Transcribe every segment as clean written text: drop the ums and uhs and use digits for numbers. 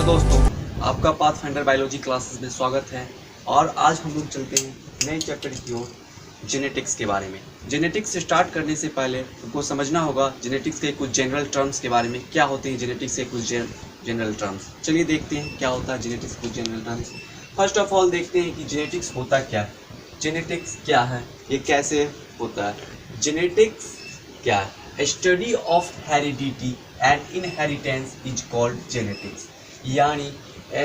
दोस्तों, आपका pathfinder biology classes में स्वागत है। और आज हम लोग चलते हैं नए चैप्टर की ओर, जेनेटिक्स के बारे में। जेनेटिक्स स्टार्ट करने से पहले हमको समझना होगा जेनेटिक्स के कुछ जनरल टर्म्स के बारे में। क्या होते हैं जेनेटिक्स के कुछ जनरल टर्म्स? चलिए देखते हैं क्या होता है जेनेटिक्स के कुछ general terms. First of all देखते हैं कि जेनेटिक्स होता क्या है। जेनेटिक्स क्या है, ये कैसे होता है? जेनेटिक्स क्या है? Study of heredity and inheritance is called genetics. यानी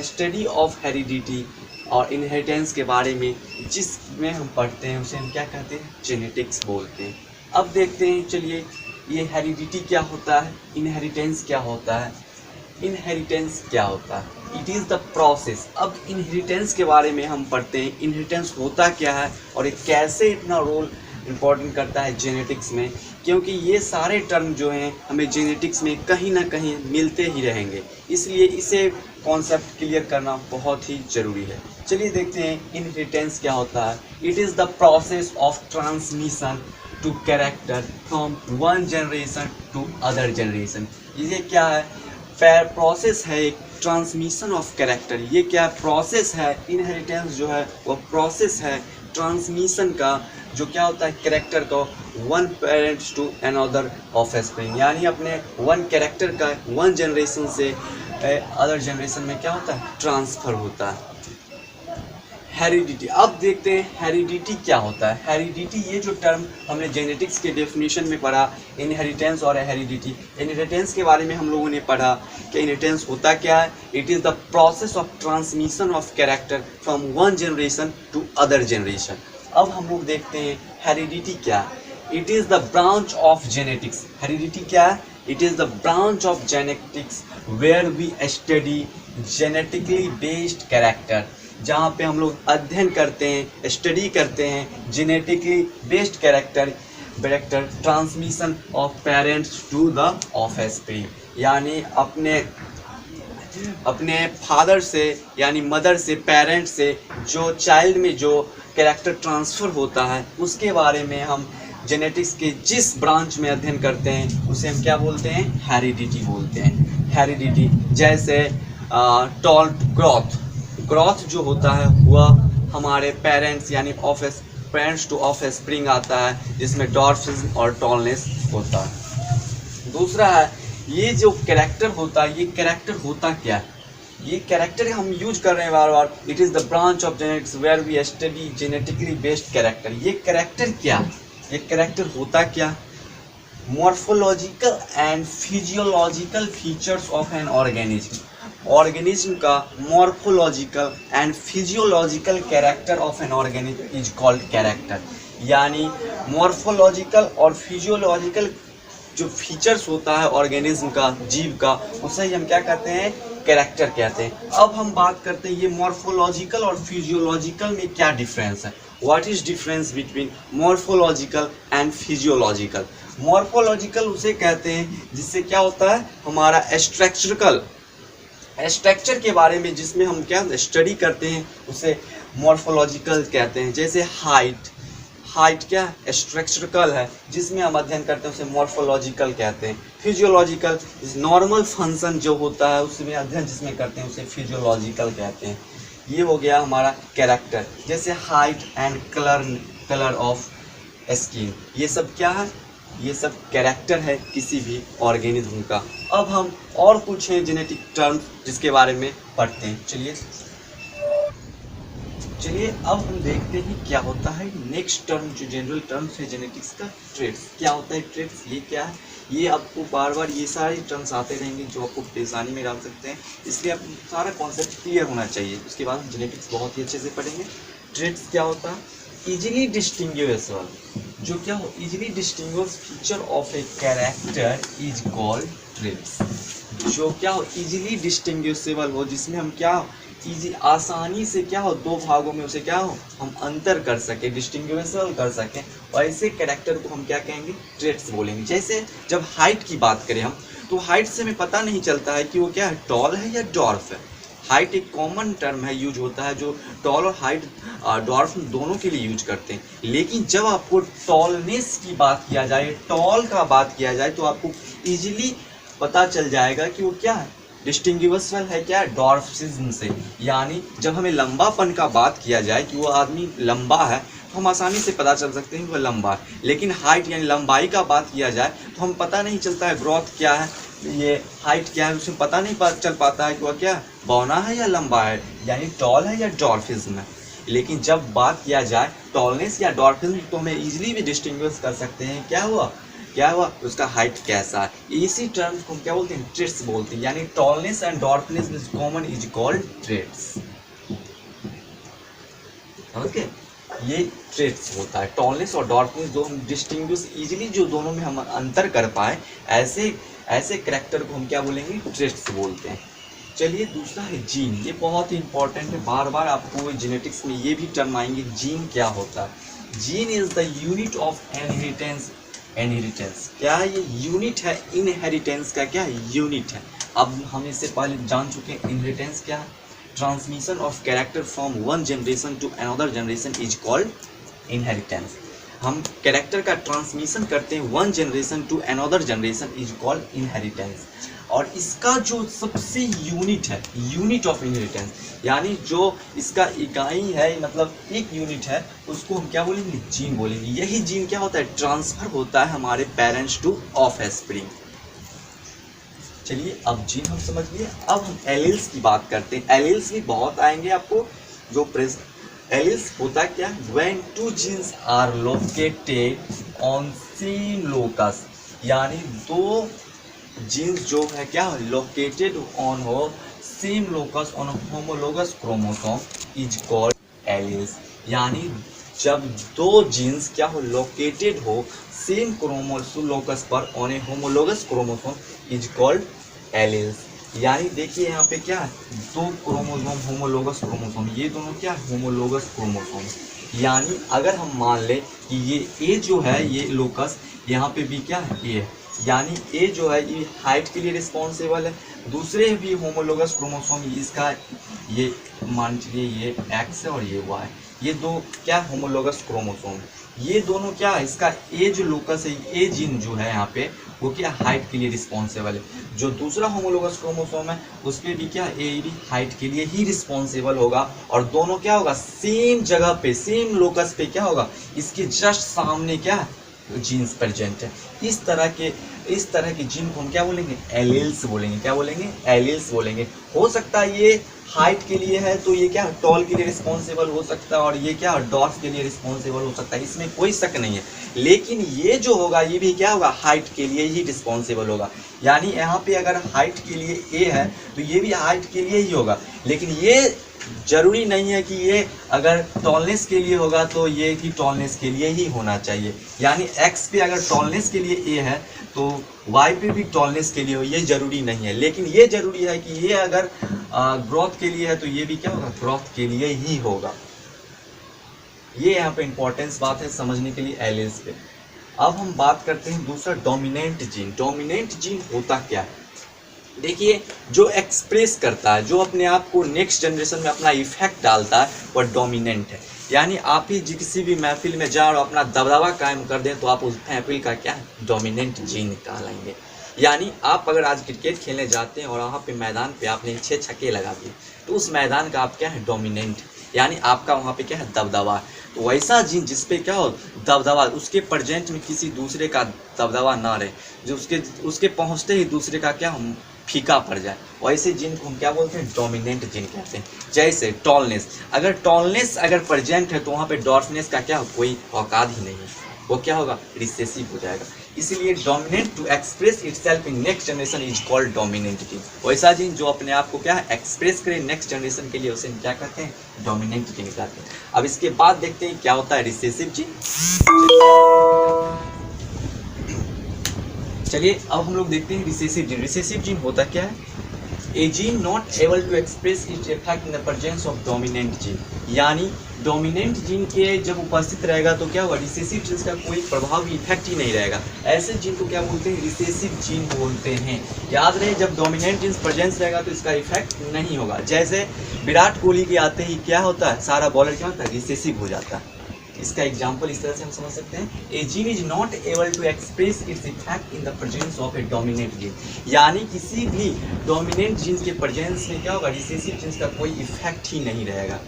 स्टडी ऑफ हेरिडिटी और इनहेरिटेंस के बारे में जिसमें हम पढ़ते हैं उसे हम क्या कहते हैं? जेनेटिक्स बोलते हैं। अब देखते हैं, चलिए, ये हेरिडिटी क्या होता है, इनहेरिटेंस क्या होता है। इनहेरिटेंस क्या होता है? It is the process. अब इनहेरिटेंस के बारे में हम पढ़ते हैं, इनहेरिटेंस होता क्या है और ये कैसे इतना रोल इम्पोर्टेंट करता है जेनेटिक्स में, क्योंकि ये सारे टर्म जो हैं हमें जेनेटिक्स में कहीं ना कहीं मिलते ही रहेंगे, इसलिए इसे कॉन्सेप्ट क्लियर करना बहुत ही ज़रूरी है। चलिए देखते हैं इनहेरिटेंस क्या होता है। It is the process of transmission to character from one generation to other generation. ये क्या है? प्रोसेस है एक ट्रांसमिशन ऑफ कैरेक्टर। ये क्या प्रोसेस है? इनहेरिटेंस जो है वो प्रोसेस है ट्रांसमिशन का, जो क्या होता है कैरेक्टर को one parents to another offspring, यानी अपने वन कैरेक्टर का वन जनरेशन से अदर जनरेशन में क्या होता है? ट्रांसफ़र होता है। हेरिडिटी। अब देखते हैं हेरिडिटी क्या होता है। हेरिडिटी, ये जो टर्म हमने जेनेटिक्स के डेफिनेशन में पढ़ा, इनहेरिटेंस और हेरिडिटी। इनहेरिटेंस के बारे में हम लोगों ने पढ़ा कि इनहेरिटेंस होता क्या है। It is the process of transmission of character from one generation to other generation. अब हम लोग देखते हैं हेरिडिटी क्या है। It is the branch of genetics. Heredity क्या है? It is the branch of genetics where we study genetically based character, जहाँ पे हम लोग अध्ययन करते हैं, स्टडी करते हैं genetically based character transmission of parents to the offspring, यानी अपने फादर से यानी मदर से, पेरेंट से जो चाइल्ड में जो कैरेक्टर ट्रांसफ़र होता है उसके बारे में हम जेनेटिक्स के जिस ब्रांच में अध्ययन करते हैं उसे हम क्या बोलते हैं? हेरिडिटी बोलते हैं। हेरिडिटी जैसे ग्रोथ जो होता है वह हमारे पेरेंट्स यानी पेरेंट्स टू ऑफ स्प्रिंग आता है, जिसमें डॉर्फिज्म और टॉलनेस होता है। दूसरा है ये जो कैरेक्टर होता है, ये कैरेक्टर होता क्या है? ये कैरेक्टर हम यूज कर रहे हैं बार बार। It is the branch of genetics where we study genetically based character. ये कैरेक्टर क्या है? ये कैरेक्टर होता क्या? Morphological and physiological features of an organism का morphological and physiological character of an organism is called character. यानी morphological और physiological जो फीचर्स होता है ऑर्गेनिज्म का, जीव का, उसे ही हम क्या कहते हैं? कैरेक्टर कहते हैं। अब हम बात करते हैं ये मॉर्फोलॉजिकल और फिजियोलॉजिकल में क्या डिफरेंस है। What is difference between morphological and physiological? Morphological उसे कहते हैं जिससे क्या होता है? हमारा स्ट्रक्चर के बारे में जिसमें हम क्या स्टडी करते हैं उसे मॉर्फोलॉजिकल कहते हैं। जैसे हाइट क्या स्ट्रक्चरल है, जिसमें हम अध्ययन करते हैं उसे मॉर्फोलॉजिकल कहते हैं। फिजियोलॉजिकल नॉर्मल फंक्शन जो होता है उसमें अध्ययन जिसमें करते हैं उसे फिजियोलॉजिकल कहते हैं। ये हो गया हमारा कैरेक्टर। जैसे height and colour of skin, ये सब क्या है? ये सब कैरेक्टर है किसी भी ऑर्गेनिज्म का। अब हम और कुछ हैं जेनेटिक टर्म्स जिसके बारे में पढ़ते हैं। चलिए अब हम देखते हैं क्या होता है नेक्स्ट टर्म, जो जनरल टर्म्स है जेनेटिक्स का, ट्रेट्स। क्या होता है ट्रेट्स? ये क्या है? ये आपको बार बार ये सारे टर्म्स आते रहेंगे जो आपको परेशानी में डाल सकते हैं, इसलिए आपको सारा कॉन्सेप्ट क्लियर होना चाहिए। उसके बाद हम जेनेटिक्स बहुत ही अच्छे से पढ़ेंगे। ट्रेट्स क्या होता है? इजीली डिस्टिंग्विशेबल, जो क्या हो? Easily distinguish feature of a character is called traits. जो क्या हो? इजीली डिस्टिंग्विशेबल हो, जिसमें हम क्या हो? इजी आसानी से क्या हो? दो भागों में उसे क्या हो? हम अंतर कर सके, डिस्टिंग्विशेबल कर सकें, और ऐसे कैरेक्टर को हम क्या कहेंगे? ट्रेट्स बोलेंगे। जैसे जब हाइट की बात करें हम, तो हाइट से हमें पता नहीं चलता है कि वो क्या है, टॉल है या डॉर्फ है। हाइट एक कॉमन टर्म है, यूज होता है, जो टॉल और हाइट डॉर्फ दोनों के लिए यूज करते हैं। लेकिन जब आपको टॉलनेस की बात किया जाए, टॉल का बात किया जाए, तो आपको इजीली पता चल जाएगा कि वो क्या है, डिस्टिंग्विशेबल है क्या, डॉर्फिज्म से। यानी जब हमें लंबापन का बात किया जाए कि वो आदमी लंबा है तो हम आसानी से पता चल सकते हैं कि वह लंबा है, लेकिन हाइट यानी लंबाई का बात किया जाए तो हम पता नहीं चलता है ग्रोथ क्या है, ये हाइट क्या है, उसमें पता नहीं चल पाता है कि वह क्या बौना है या लंबा है, यानी टॉल है या डॉर्फिज्म है। लेकिन जब बात किया जाए टॉलनेस या डॉर्फिज्म तो हमें इजीली भी डिस्टिंग्विश कर सकते हैं क्या हुआ उसका हाइट कैसा है। इसी टर्म्स को हम क्या बोलते हैं, ट्रेट्स बोलते हैं। यानी tallness and dwarfness is common is called traits. समझ गए, ये ट्रेट्स होता है। टॉलनेस और डॉर्फिनेस जो हम डिस्टिंग्विश इजीली जो दोनों में हम अंतर कर पाए, ऐसे कैरेक्टर को हम क्या बोलेंगे, ट्रेट्स बोलते हैं। चलिए दूसरा है जीन। ये बहुत ही इंपॉर्टेंट है, बार बार आपको जेनेटिक्स में ये भी टर्म आएंगे। जीन क्या होता है, gene is the unit of inheritance. क्या है ये, यूनिट है इनहेरिटेंस का, क्या है यूनिट है। अब हम इससे पहले जान चुके हैं इनहेरिटेंस क्या है, transmission of character from one generation to another generation is called inheritance. हम कैरेक्टर का ट्रांसमिशन करते हैं one generation to another generation is called inheritance. और इसका जो सबसे यूनिट है, यूनिट ऑफ इनहेरिटेंस, यानी जो इसका इकाई है, मतलब एक यूनिट है, उसको हम क्या बोलेंगे, जीन बोलेंगे। यही जीन क्या होता है, ट्रांसफर होता है हमारे पेरेंट्स टू ऑफस्प्रिंग। चलिए अब जीन हम समझ लिए, अब हम एलील्स की बात करते हैं। एलील्स भी बहुत आएंगे आपको। जो एलील्स होता क्या, when two genes are located on same locus, यानी दो जीन्स जो है क्या लोकेटेड ऑन हो same locus on homologous chromosome is called alleles. यानी जब दो जीन्स क्या हो लोकेटेड हो सेम क्रोमोसोम पर on a homologous chromosome is called alleles. यानी देखिए यहाँ पे क्या है, दो क्रोमोसोम होमोलोगस क्रोमोसोम, ये दोनों क्या है होमोलोगस क्रोमोसोम। यानी अगर हम मान ले कि ये ए जो है ये लोकस, यहाँ पे भी क्या है ए है, यानी ए जो है ये हाइट के लिए रिस्पॉन्सिबल है। दूसरे भी होमोलोगस क्रोमोसोम इसका ये मान लीजिए ये एक्स है और ये वाई, ये दो क्या होमोलोगस क्रोमोसोम है। ये दोनों क्या है, इसका ए जो लोकस है, ए जीन जो है यहाँ पे वो क्या हाइट के लिए रिस्पॉन्सिबल है। जो दूसरा होमोलोगस क्रोमोसोम है उस पर भी क्या ए भी हाइट के लिए ही रिस्पॉन्सिबल होगा। और दोनों क्या होगा, सेम जगह पे सेम लोकस पे क्या होगा, इसके जस्ट सामने क्या जीन्स प्रेजेंट है। इस तरह के जीन को हम क्या बोलेंगे, एलील्स बोलेंगे। क्या बोलेंगे, एलील्स बोलेंगे। हो सकता है ये हाइट के लिए है तो ये क्या टॉल के लिए रिस्पॉन्सिबल हो सकता है, और ये क्या डॉर्फ के लिए रिस्पॉन्सिबल हो सकता है, इसमें कोई शक नहीं है। लेकिन ये जो होगा ये भी क्या होगा, हाइट के लिए ही रिस्पॉन्सिबल होगा। यानी यहाँ पे अगर हाइट के लिए ए है तो ये भी हाइट के लिए ही होगा। लेकिन ये जरूरी नहीं है कि ये अगर टॉलनेस के लिए होगा तो ये भी टॉलनेस के लिए ही होना चाहिए। यानी एक्स पे अगर टॉलनेस के लिए ए है तो वाई पे भी टॉलनेस के लिए हो, ये जरूरी नहीं है। लेकिन ये जरूरी है कि ये अगर ग्रोथ के लिए है तो ये भी क्या होगा, ग्रोथ के लिए ही होगा। ये यहाँ पे इंपॉर्टेंस बात है समझने के लिए एलील्स पे। अब हम बात करते हैं दूसरा डोमिनेंट जीन। डोमिनेंट जीन होता क्या है, देखिए जो एक्सप्रेस करता है, जो अपने आप को नेक्स्ट जनरेशन में अपना इफेक्ट डालता है वह डोमिनेंट है। यानी आप ही किसी भी महफिल में जाओ और अपना दबदबा कायम कर दें तो आप उस महफिल का क्या है, डोमिनेंट जीन कहलाएंगे। यानी आप अगर आज क्रिकेट खेलने जाते हैं और वहाँ पे मैदान पे आपने 6 छक्के लगा दिए तो उस मैदान का आप क्या है, डोमिनेंट, यानी आपका वहाँ पे क्या है, दबदबा। तो वैसा जीन जिसपे क्या हो दबदबा, उसके प्रेजेंट में किसी दूसरे का दबदबा ना रहे, जो उसके पहुँचते ही दूसरे का क्या फीका पड़ जाए, वैसे जीन को हम क्या बोलते हैं, डोमिनेंट जीन कहते हैं। जैसे टॉलनेस, अगर टॉलनेस अगर प्रेजेंट है तो वहाँ पे डॉर्फनेस का क्या कोई औकात ही नहीं है, वो क्या होगा, रिसेसिव हो जाएगा। इसलिए dominant to express itself in next generation is called dominant gene. वैसा जीन जो अपने आप को क्या है एक्सप्रेस करे नेक्स्ट जनरेशन के लिए, उसे क्या कहते हैं, डोमिनेंट जीन कहते हैं। अब इसके बाद देखते हैं क्या होता है रिसेसिव जीन। चलिए अब हम लोग देखते हैं रिसेसिव जीन। रिसेसिव जीन होता क्या है, a gene not able to express its effect in the presence of dominant gene. यानी डोमिनेंट जीन के जब उपस्थित रहेगा तो क्या होगा, रिसेसिव जीन का कोई प्रभाव इफेक्ट ही नहीं रहेगा। ऐसे जीन को क्या बोलते हैं, रिसेसिव जीन बोलते हैं। याद रहे जब डोमिनेंट जीन प्रेजेंस रहेगा तो इसका इफेक्ट नहीं होगा। जैसे विराट कोहली के आते ही क्या होता है, सारा बॉलर क्या होता है, रिसेसिव हो जाता है। इसका एग्जाम्पल इस तरह से हम समझ सकते हैं, a gene is not able to express its effect in the presence of a dominant gene. यानी किसी भी डोमिनेंट जीन्स के प्रेजेंस में क्या होगा, रिसेसिव जीन्स का कोई इफेक्ट ही नहीं रहेगा।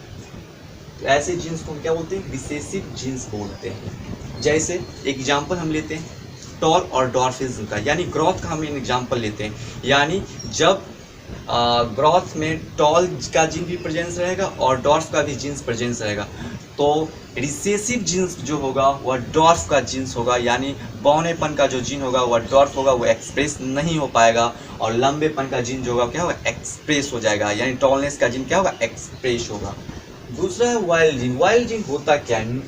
तो ऐसे जीन्स को हम क्या बोलते हैं, रिसेसिव जीन्स बोलते हैं। जैसे एग्जाम्पल हम लेते हैं टॉल और डॉर्फिज्म का, यानी ग्रोथ का हम एग्जाम्पल लेते हैं। यानी जब ग्रोथ में टॉल का जीन भी प्रेजेंस रहेगा और डॉर्फ का भी जीन्स प्रेजेंस रहेगा, तो रिसेसिव जीन्स जो होगा वह डॉर्फ का जीन्स होगा, यानी बौनेपन का जो जीन होगा वह डॉर्फ होगा, वो एक्सप्रेस नहीं हो पाएगा। और लंबेपन का जीन जो होगा क्या होगा, एक्सप्रेस हो जाएगा, यानी टॉलनेस का जीन क्या होगा, एक्सप्रेस होगा। दूसरा है वाइल्ड जीन। वाइल्ड जीन होता क्या है,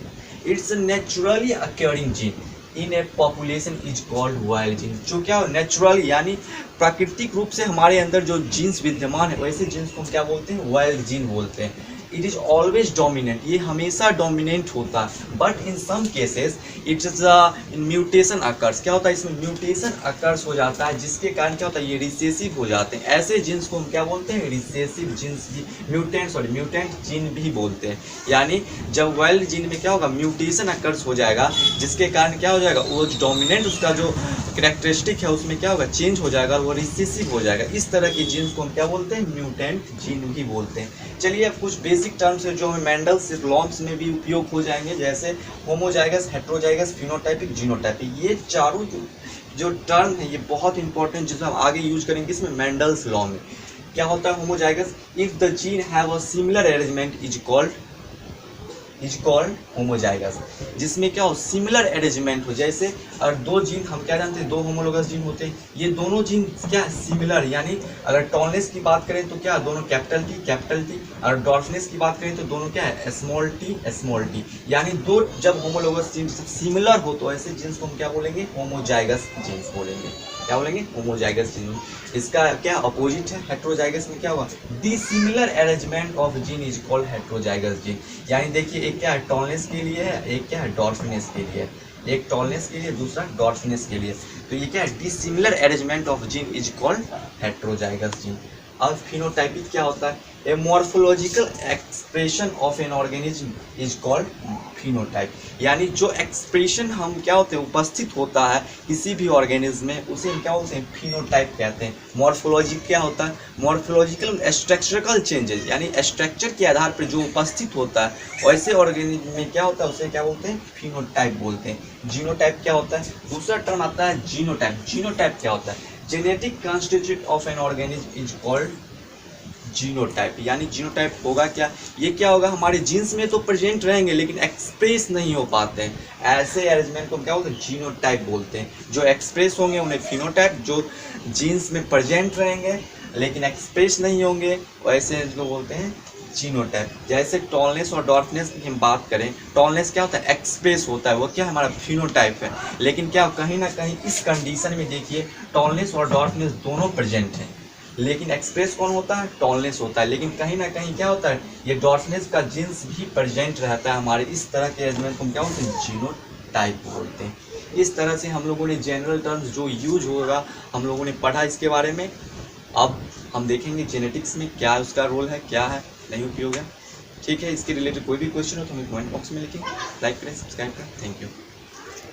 it's naturally occurring gene in a population is called wild gene. जो क्या नेचुरल यानी प्राकृतिक रूप से हमारे अंदर जो जीन्स विद्यमान है, वैसे जीन्स को हम क्या बोलते हैं, वाइल्ड जीन बोलते हैं। इट इज ऑलवेज डोमिनेंट, ये हमेशा डोमिनेंट होता है। But in some cases it's mutation occurs, क्या होता है इसमें म्यूटेशन अकर्स हो जाता है, जिसके कारण क्या होता है ये रिसेसिव हो जाते हैं। ऐसे जीन्स को हम क्या बोलते हैं, रिसेसिव जीन्स भी, म्यूटेंट जीन भी बोलते हैं। यानी जब वाइल्ड जीन में क्या होगा, म्यूटेशन अकर्स हो जाएगा, जिसके कारण क्या हो जाएगा, वो डोमिनेंट उसका जो कैरेक्टरिस्टिक है उसमें क्या होगा, चेंज हो जाएगा, वो रिसेसिव हो जाएगा। इस तरह की जीन्स को हम क्या बोलते हैं, म्यूटेंट जीन भी बोलते हैं। चलिए अब कुछ बेसिक टर्म्स है जो हमें मेंडल्स लॉन्स में भी उपयोग हो जाएंगे, जैसे होमोजाइगस, हेट्रोजाइगस, फिनोटाइपिक, जीनोटाइपिक। ये चारों जो टर्म है ये बहुत इंपॉर्टेंट, जिसे हम आगे यूज करेंगे इसमें मेंडल्स लॉ में। क्या होता है homozygous, if the gene have a similar arrangement is called homozygous, जिसमें क्या हो, सिमिलर अरेंजमेंट हो। जैसे अगर दो जीन हम क्या जानते हैं, दो होमोलोगस जीन होते हैं, ये दोनों जीन क्या सिमिलर, यानी अगर टॉलनेस की बात करें तो क्या दोनों कैपिटल टी, और डॉर्फनेस की बात करें तो दोनों क्या है, स्मॉल टी। यानी दो जब होमोलोगस जीन सिमिलर हो तो ऐसे जीन्स को हम क्या बोलेंगे, होमोजाइगस जीन्स बोलेंगे। क्या बोलेंगे, होमोजाइगस जीन। इसका क्या अपोजिट है, हेट्रोजाइगस में क्या होगा, dissimilar arrangement of gene is called heterozygous gene. यानी देखिए एक क्या है टॉलनेस के लिए है, एक क्या है डॉर्फनेस के लिए, एक टॉलनेस के लिए दूसरा डॉर्फनेस के लिए। तो ये क्या है, dissimilar arrangement of gene is called heterozygous gene. अब फिनोटाइपिक क्या होता है, a morphological expression of an organism is called phenotype. यानी जो एक्सप्रेशन हम क्या होते हैं, उपस्थित होता है किसी भी ऑर्गेनिज्म में, उसे हम क्या बोलते हैं, फिनोटाइप कहते हैं। मॉर्फोलॉजी क्या होता है, मॉर्फोलॉजिकल स्ट्रक्चरल चेंजेस, यानी स्ट्रक्चर के आधार पर जो उपस्थित होता है वैसे ऑर्गेनिज्म में क्या होता है, उसे क्या बोलते हैं, फिनोटाइप बोलते हैं। जीनोटाइप क्या होता है, दूसरा टर्म आता है जीनोटाइप। जीनोटाइप क्या होता है, genetic constitute of an organism is called genotype. यानी जीनोटाइप होगा क्या, ये क्या होगा, हमारे जीन्स में तो प्रेजेंट रहेंगे लेकिन एक्सप्रेस नहीं हो पाते हैं, ऐसे अरेंजमेंट को क्या बोलते हैं, जीनोटाइप बोलते हैं। जो एक्सप्रेस होंगे उन्हें फिनोटाइप, जो जीन्स में प्रेजेंट रहेंगे लेकिन एक्सप्रेस नहीं होंगे वैसे इसको बोलते हैं जीनोटाइप। जैसे टॉलनेस और डॉर्फनेस की हम बात करें, टॉलनेस क्या होता है, एक्सप्रेस होता है, वो क्या है, हमारा फिनोटाइप है। लेकिन क्या कहीं ना कहीं इस कंडीशन में देखिए टॉलनेस और डॉर्फनेस दोनों प्रेजेंट हैं, लेकिन एक्सप्रेस कौन होता है, टॉलनेस होता है। लेकिन कहीं ना कहीं क्या होता है, ये डॉर्फनेस का जीन्स भी प्रेजेंट रहता है हमारे। इस तरह के अरेंजमेंट को हम क्या बोलते हैं, जीनोटाइप बोलते हैं। इस तरह से हम लोगों ने जनरल टर्म्स जो यूज होगा हम लोगों ने पढ़ा इसके बारे में। अब हम देखेंगे जेनेटिक्स में क्या उसका रोल है, क्या है, नहीं उपयोग है। ठीक है, इसके रिलेटेड कोई भी क्वेश्चन हो तो हमें कमेंट बॉक्स में लिखें, लाइक करें, सब्सक्राइब करें। Thank you.